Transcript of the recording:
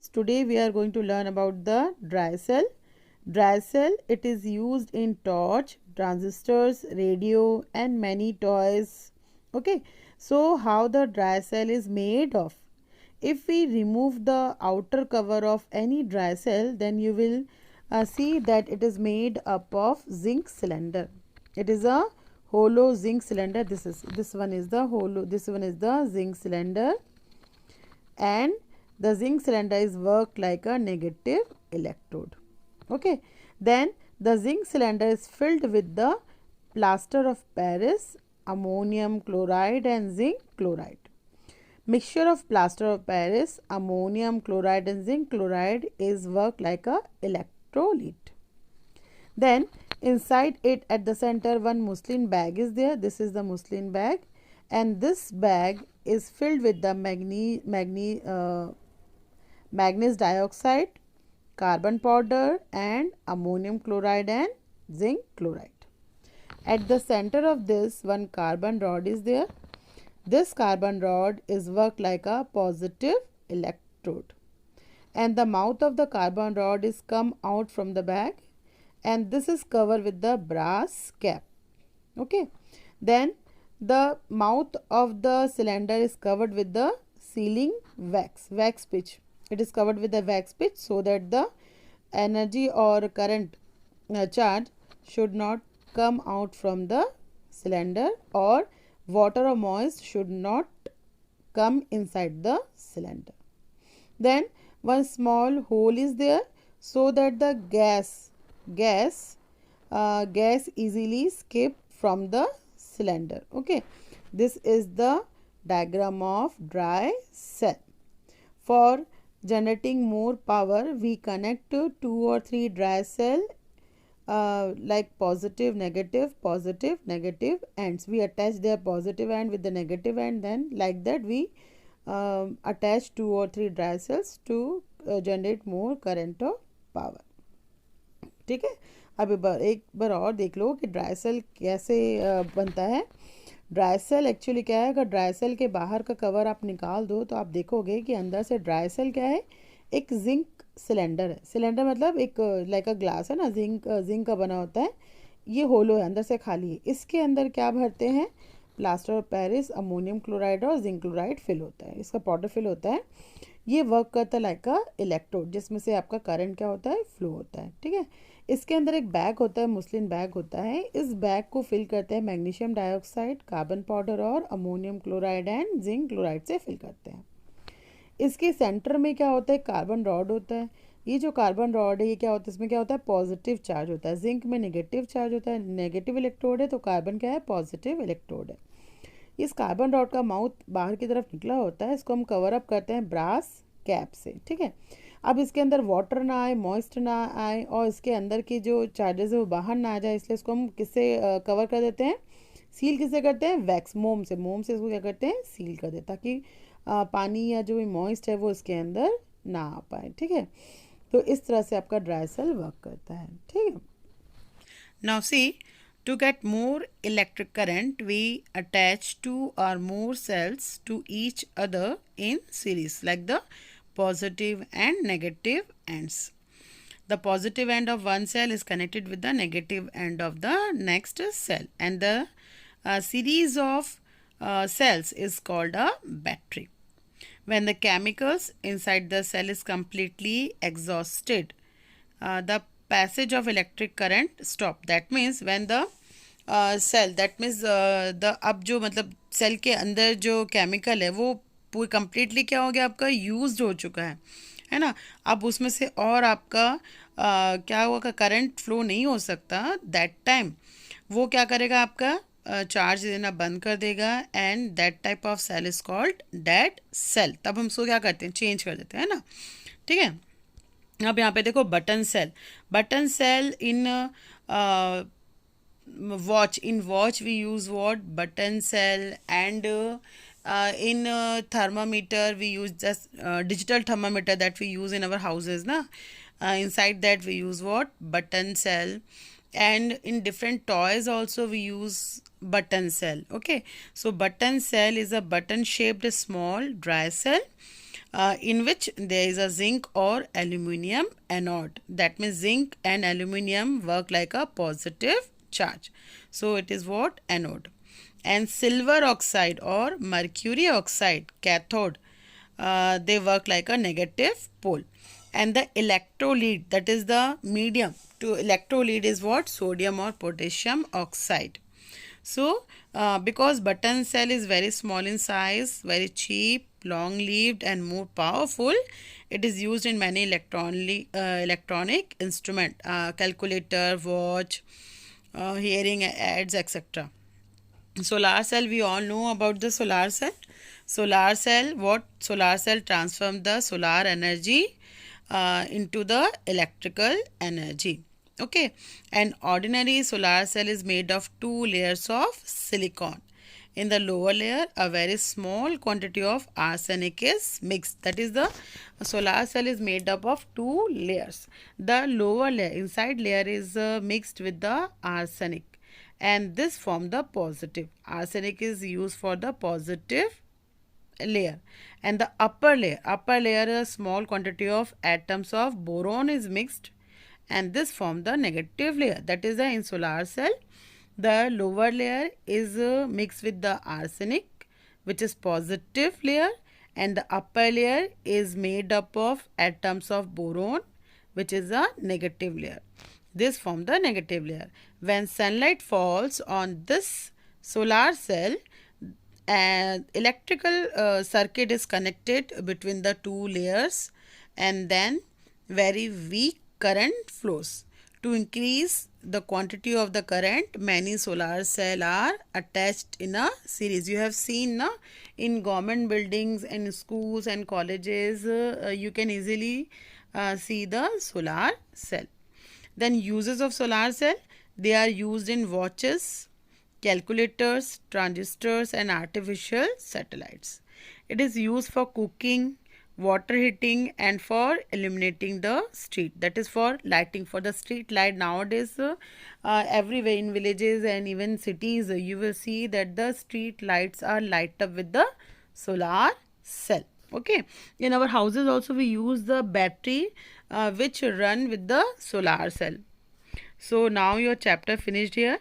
Today we are going to learn about the dry cell. Dry cell, it is used in torch, transistors, radio and many toys. Okay, so how the dry cell is made of? If we remove the outer cover of any dry cell, then you will see that it is made up of zinc cylinder. It is a hollow zinc cylinder. This one is the hollow, this one is the zinc cylinder, and the zinc cylinder is worked like a negative electrode. Okay, then the zinc cylinder is filled with the plaster of Paris, ammonium chloride and zinc chloride. Mixture of plaster of Paris, ammonium chloride and zinc chloride is worked like a electrolyte. Then inside it at the center one muslin bag is there. This is the muslin bag, and this bag is filled with the manganese dioxide, carbon powder and ammonium chloride and zinc chloride. At the center of this one carbon rod is there. This carbon rod is worked like a positive electrode, and the mouth of the carbon rod is come out from the bag, and this is covered with the brass cap. Okay, then the mouth of the cylinder is covered with the sealing wax pitch. It is covered with the wax pitch so that the energy or current charge should not come out from the cylinder, or water or moist should not come inside the cylinder. Then one small hole is there so that the gas easily escape from the cylinder. Okay, this is the diagram of dry cell. For generating more power, we connect 2 or 3 dry cell like positive negative ends. We attach their positive end with the negative end, then like that we attach 2 or 3 dry cells to generate more current or power. ठीक है, अब एक बार और देख लो कि dry cell कैसे बनता है. ड्राई सेल एक्चुअली क्या है, अगर ड्राई सेल के बाहर का कवर आप निकाल दो तो आप देखोगे कि अंदर से ड्राई सेल क्या है, एक जिंक सिलेंडर है. सिलेंडर मतलब एक लाइक अ ग्लास है ना, जिंक का बना होता है. ये होलो है, अंदर से खाली है. इसके अंदर क्या भरते हैं, plaster of Paris, ammonium chloride और जिंक क्लोराइड फिल होता है. इसका पाउडर फिल होता है. ये वर्क करता है लाइक अ इलेक्ट्रोड, जिसमें से आपका करंट क्या होता है, फ्लो होता है. ठीक है, इसके अंदर एक बैग होता है, मुस्लिन बैग होता है. इस बैग को फिल करते हैं मैग्नीशियम डाइऑक्साइड, कार्बन पाउडर और ammonium chloride and zinc chloride से फिल करते हैं. इसके सेंटर में क्या होता है, कार्बन रॉड होता है. ये जो कार्बन रॉड है ये क्या होता है, इसमें क्या होता है, पॉजिटिव चार्ज होता है. जिंक में नेगेटिव चार्ज होता है, नेगेटिव इलेक्ट्रोड है, तो कार्बन क्या है, पॉजिटिव इलेक्ट्रोड है. इस कार्बन रॉड का माउथ बाहर की तरफ निकला होता है. इसको हम कवर अप करते हैं ब्रास कैप से. ठीक है, अब इसके अंदर वाटर ना आए, मॉइस्ट ना आए और इसके अंदर की जो चार्जेस है वो बाहर ना आ जाए, इसलिए इसको हम किससे कवर कर देते हैं, सील किससे करते हैं, वैक्स, मोम से. मोम से इसको क्या करते हैं, सील कर देते, ताकि पानी या जो भी मॉइस्ट है वो इसके अंदर ना आ पाए. ठीक है, तो इस तरह से आपका ड्राई सेल वर्क करता है. ठीक है, now see, to get more electric current, we attach 2 or more cells to each other in series, like the positive and negative ends. The positive end of one cell is connected with the negative end of the next cell, and the series of cells is called a battery. When the chemicals inside the cell is completely exhausted, the passage of electric current stop. That means when the cell, that means the, अब जो मतलब cell के अंदर जो chemical है वो पूरी completely क्या हो गया, आपका यूज्ड हो चुका है ना. अब उसमें से और आपका क्या होगा, करंट फ्लो नहीं हो सकता. दैट टाइम वो क्या करेगा, आपका चार्ज देना बंद कर देगा, and that type of cell is called dead cell. तब हम उसको क्या करते हैं, चेंज कर देते हैं ना. ठीक है, अब यहाँ पे देखो button cell. Button cell in watch we use what, button cell, and in thermometer we use just digital thermometer that we use in our houses na. Inside that we use what, button cell. And in different toys also we use button cell. Okay, so button cell is a button shaped small dry cell in which there is a zinc or aluminium anode. That means zinc and aluminium work like a positive charge. So it is what? Anode. And silver oxide or mercury oxide, cathode, they work like a negative pole. And the electrolyte, that is the medium to electrolyte, is what? Sodium or potassium oxide. So because button cell is very small in size, very cheap, long lived and more powerful, it is used in many electronic instrument, calculator, watch, hearing aids, etc. Solar cell, we all know about the solar cell. Solar cell, what? Solar cell transform the solar energy into the electrical energy. Okay, an ordinary solar cell is made of 2 layers of silicon. In the lower layer, a very small quantity of arsenic is mixed. That is, the solar cell is made up of 2 layers. The lower layer, inside layer, is mixed with the arsenic, and this form the positive. Arsenic is used for the positive layer. And the upper layer, a small quantity of atoms of boron is mixed, and this form the negative layer. That is, in solar cell, the lower layer is mixed with the arsenic, which is positive layer, and the upper layer is made up of atoms of boron, which is a negative layer. This form the negative layer. When sunlight falls on this solar cell, an electrical circuit is connected between the 2 layers, and then very weak current flows. To increase the quantity of the current, many solar cells are attached in a series. You have seen in government buildings and schools and colleges, you can easily see the solar cell. Then uses of solar cell, they are used in watches, calculators, transistors and artificial satellites. It is used for cooking, water heating and for illuminating the street. That is for lighting, for the street light. Nowadays everywhere in villages and even cities, you will see that the street lights are light up with the solar cell. Okay, in our houses also we use the battery which run with the solar cell. So now your chapter finished here.